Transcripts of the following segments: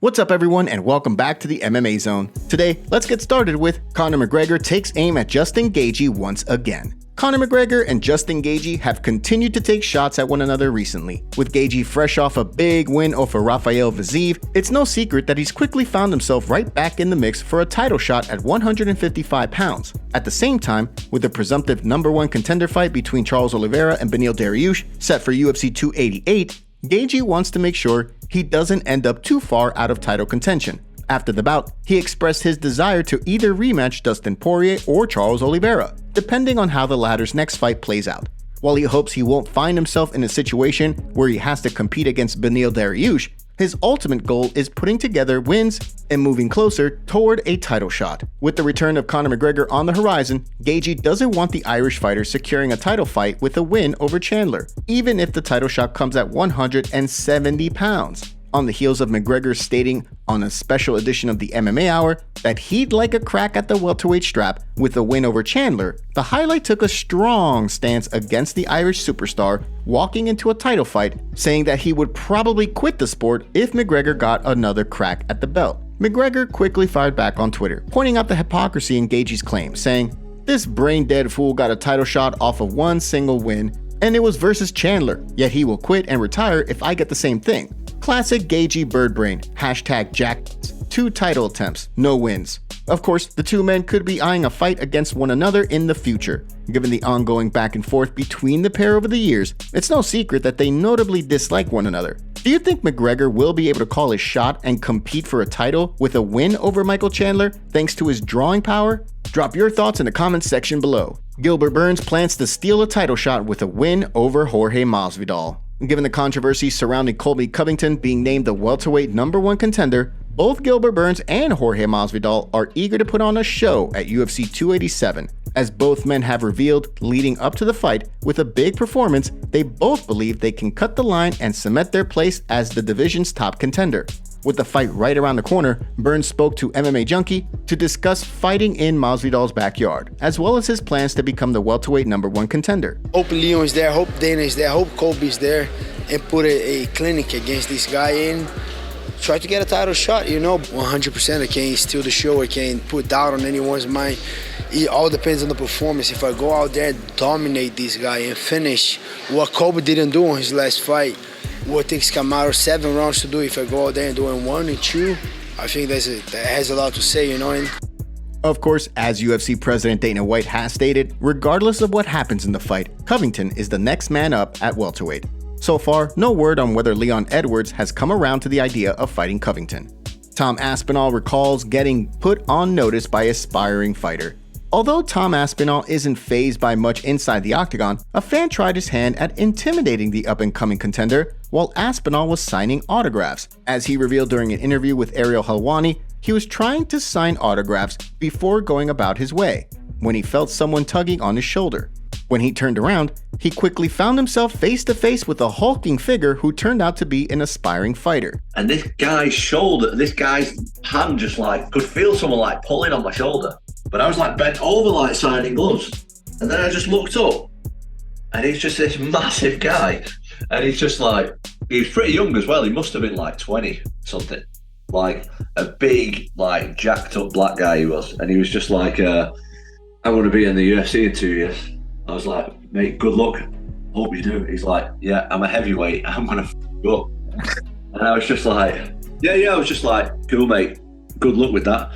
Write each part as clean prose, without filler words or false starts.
What's up everyone and welcome back to the MMA Zone. Today, let's get started with Conor McGregor takes aim at Justin Gaethje once again. Conor McGregor and Justin Gaethje have continued to take shots at one another recently. With Gaethje fresh off a big win over Rafael Fiziev, it's no secret that he's quickly found himself right back in the mix for a title shot at 155 pounds. At the same time, with the presumptive #1 contender fight between Charles Oliveira and Beneil Dariush set for UFC 288, Gaethje wants to make sure he doesn't end up too far out of title contention. After the bout, he expressed his desire to either rematch Dustin Poirier or Charles Oliveira, depending on how the latter's next fight plays out. While he hopes he won't find himself in a situation where he has to compete against Beneil Dariush, his ultimate goal is putting together wins and moving closer toward a title shot. With the return of Conor McGregor on the horizon, Gaethje doesn't want the Irish fighter securing a title fight with a win over Chandler, even if the title shot comes at 170 pounds. On the heels of McGregor stating on a special edition of the MMA Hour that he'd like a crack at the welterweight strap with a win over Chandler, the highlight took a strong stance against the Irish superstar walking into a title fight, saying that he would probably quit the sport if McGregor got another crack at the belt. McGregor quickly fired back on Twitter, pointing out the hypocrisy in Gaethje's claim, saying, "This brain-dead fool got a title shot off of one single win, and it was versus Chandler, yet he will quit and retire if I get the same thing. Classic Gaethje birdbrain, #Jack. 2 title attempts, no wins." Of course, the two men could be eyeing a fight against one another in the future. Given the ongoing back and forth between the pair over the years, it's no secret that they notably dislike one another. Do you think McGregor will be able to call his shot and compete for a title with a win over Michael Chandler thanks to his drawing power? Drop your thoughts in the comments section below. Gilbert Burns plans to steal a title shot with a win over Jorge Masvidal. Given the controversy surrounding Colby Covington being named the welterweight #1 contender, both Gilbert Burns and Jorge Masvidal are eager to put on a show at UFC 287. As both men have revealed leading up to the fight, with a big performance, they both believe they can cut the line and cement their place as the division's top contender. With the fight right around the corner, Burns spoke to MMA Junkie to discuss fighting in Masvidal's backyard, as well as his plans to become the welterweight #1 contender. Hope Leon is there, hope Dana is there, hope Colby is there, and put a clinic against this guy and try to get a title shot, 100% I can't steal the show, I can't put doubt on anyone's mind. It all depends on the performance. If I go out there and dominate this guy and finish what Colby didn't do on his last fight, what takes Kamaru 7 rounds to do, if I go out there and do it 1 and 2, I think that has a lot to say, And of course, as UFC President Dana White has stated, regardless of what happens in the fight, Covington is the next man up at welterweight. So far, no word on whether Leon Edwards has come around to the idea of fighting Covington. Tom Aspinall recalls getting put on notice by aspiring fighter. Although Tom Aspinall isn't fazed by much inside the octagon, a fan tried his hand at intimidating the up-and-coming contender while Aspinall was signing autographs. As he revealed during an interview with Ariel Helwani, he was trying to sign autographs before going about his way, when he felt someone tugging on his shoulder. When he turned around, he quickly found himself face to face with a hulking figure who turned out to be an aspiring fighter. And this guy's shoulder, this guy's hand just could feel someone pulling on my shoulder. But I was bent over signing gloves. And then I just looked up and he's just this massive guy. And he's just he was pretty young as well. He must have been 20 something. A big, jacked up black guy he was. And he was just I want to be in the UFC in 2 years. I was like, mate, good luck. Hope you do. He's like, yeah, I'm a heavyweight. I'm going to f*** up. And I was just yeah, I was just cool, mate. Good luck with that.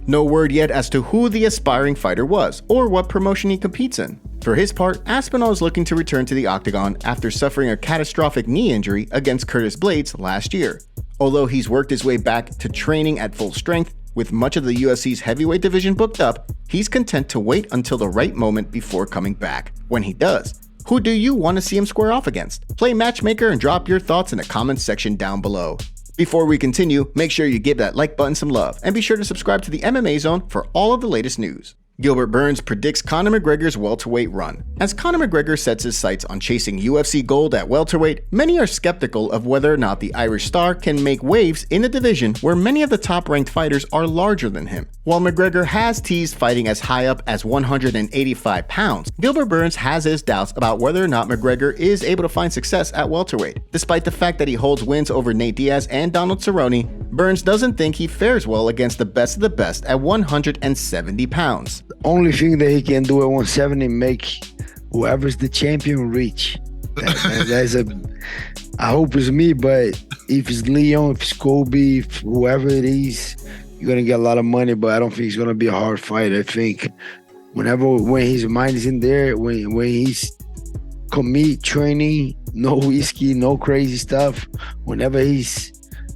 No word yet as to who the aspiring fighter was, or what promotion he competes in. For his part, Aspinall is looking to return to the octagon after suffering a catastrophic knee injury against Curtis Blaydes last year. Although he's worked his way back to training at full strength, with much of the UFC's heavyweight division booked up, he's content to wait until the right moment before coming back. When he does, who do you want to see him square off against? Play matchmaker and drop your thoughts in the comments section down below. Before we continue, make sure you give that like button some love, and be sure to subscribe to the MMA Zone for all of the latest news. Gilbert Burns predicts Conor McGregor's welterweight run. As Conor McGregor sets his sights on chasing UFC gold at welterweight, many are skeptical of whether or not the Irish star can make waves in a division where many of the top-ranked fighters are larger than him. While McGregor has teased fighting as high up as 185 pounds, Gilbert Burns has his doubts about whether or not McGregor is able to find success at welterweight. Despite the fact that he holds wins over Nate Diaz and Donald Cerrone, Burns doesn't think he fares well against the best of the best at 170 pounds. The only thing that he can do at 170 make whoever's the champion reach. I hope it's me, but if it's Leon, if it's Colby, if whoever it is, you're gonna get a lot of money, but I don't think it's gonna be a hard fight. I think when his mind is in there, when he's commit training, no whiskey, no crazy stuff,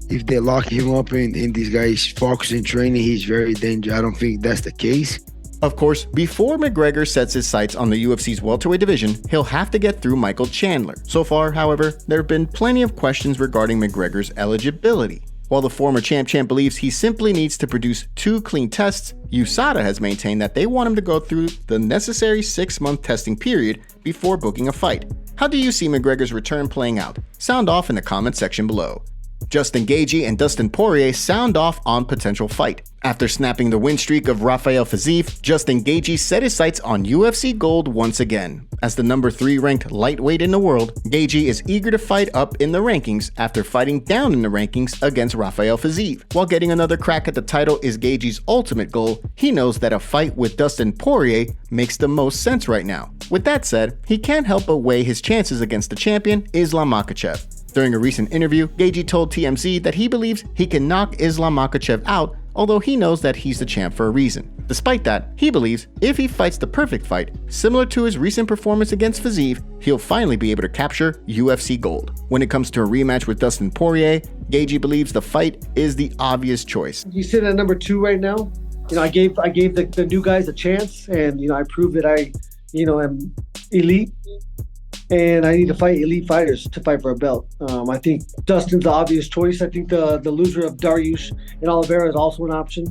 if they lock him up and this guy is focusing training, he's very dangerous. I don't think that's the case. Of course, before McGregor sets his sights on the UFC's welterweight division, he'll have to get through Michael Chandler. So far, however, there have been plenty of questions regarding McGregor's eligibility. While the former champ believes he simply needs to produce 2 clean tests, USADA has maintained that they want him to go through the necessary 6-month testing period before booking a fight. How do you see McGregor's return playing out? Sound off in the comment section below. Justin Gaethje and Dustin Poirier sound off on potential fight. After snapping the win streak of Rafael Fiziev, Justin Gaethje set his sights on UFC gold once again. As the number 3 ranked lightweight in the world, Gaethje is eager to fight up in the rankings after fighting down in the rankings against Rafael Fiziev. While getting another crack at the title is Gaethje's ultimate goal, he knows that a fight with Dustin Poirier makes the most sense right now. With that said, he can't help but weigh his chances against the champion, Islam Makhachev. During a recent interview, Gaethje told TMZ that he believes he can knock Islam Makhachev out, although he knows that he's the champ for a reason. Despite that, he believes if he fights the perfect fight, similar to his recent performance against Fiziev, he'll finally be able to capture UFC gold. When it comes to a rematch with Dustin Poirier, Gaethje believes the fight is the obvious choice. You sit at number 2 right now. I gave the new guys a chance, and I proved that I am elite. And I need to fight elite fighters to fight for a belt. I think Dustin's the obvious choice. I think the loser of Dariush and Oliveira is also an option.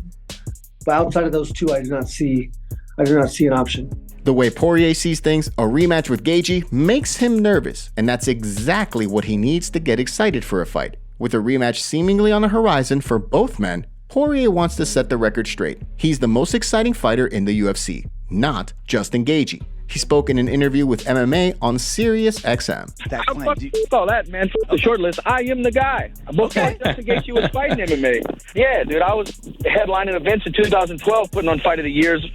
But outside of those two, I do not see an option. The way Poirier sees things, a rematch with Gaethje makes him nervous, and that's exactly what he needs to get excited for a fight. With a rematch seemingly on the horizon for both men, Poirier wants to set the record straight. He's the most exciting fighter in the UFC, not Justin Gaethje. He spoke in an interview with MMA on Sirius XM. All that, man. The short list. I am the guy. Before Justin Gaethje was fighting MMA. Yeah, dude. I was headlining events in 2012, putting on Fight of the Years.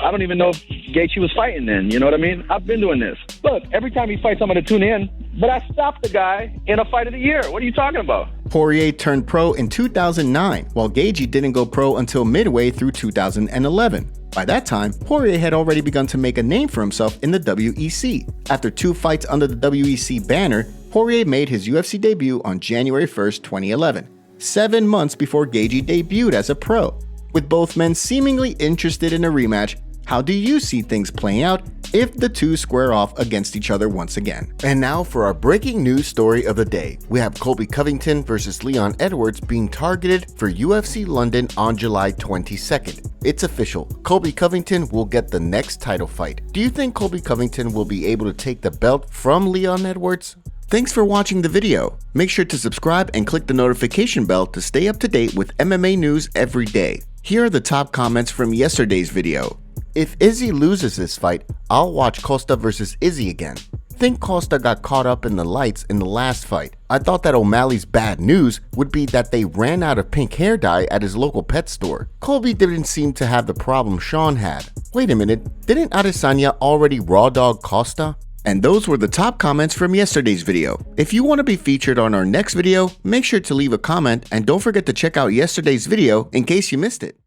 I don't even know if Gaethje was fighting then. You know what I mean? I've been doing this. Look, every time he fights, I'm going to tune in. But I stopped the guy in a Fight of the Year. What are you talking about? Poirier turned pro in 2009, while Gaethje didn't go pro until midway through 2011. By that time, Poirier had already begun to make a name for himself in the WEC. After 2 fights under the WEC banner, Poirier made his UFC debut on January 1st, 2011, 7 months before Gaethje debuted as a pro. With both men seemingly interested in a rematch, how do you see things playing out if the two square off against each other once again? And now for our breaking news story of the day. We have Colby Covington versus Leon Edwards being targeted for UFC London on July 22nd. It's official. Colby Covington will get the next title fight. Do you think Colby Covington will be able to take the belt from Leon Edwards? Thanks for watching the video. Make sure to subscribe and click the notification bell to stay up to date with MMA news every day. Here are the top comments from yesterday's video. If Izzy loses this fight, I'll watch Costa versus Izzy again. Think Costa got caught up in the lights in the last fight. I thought that O'Malley's bad news would be that they ran out of pink hair dye at his local pet store. Colby didn't seem to have the problem Sean had. Wait a minute, didn't Adesanya already raw dog Costa? And those were the top comments from yesterday's video. If you want to be featured on our next video, make sure to leave a comment and don't forget to check out yesterday's video in case you missed it.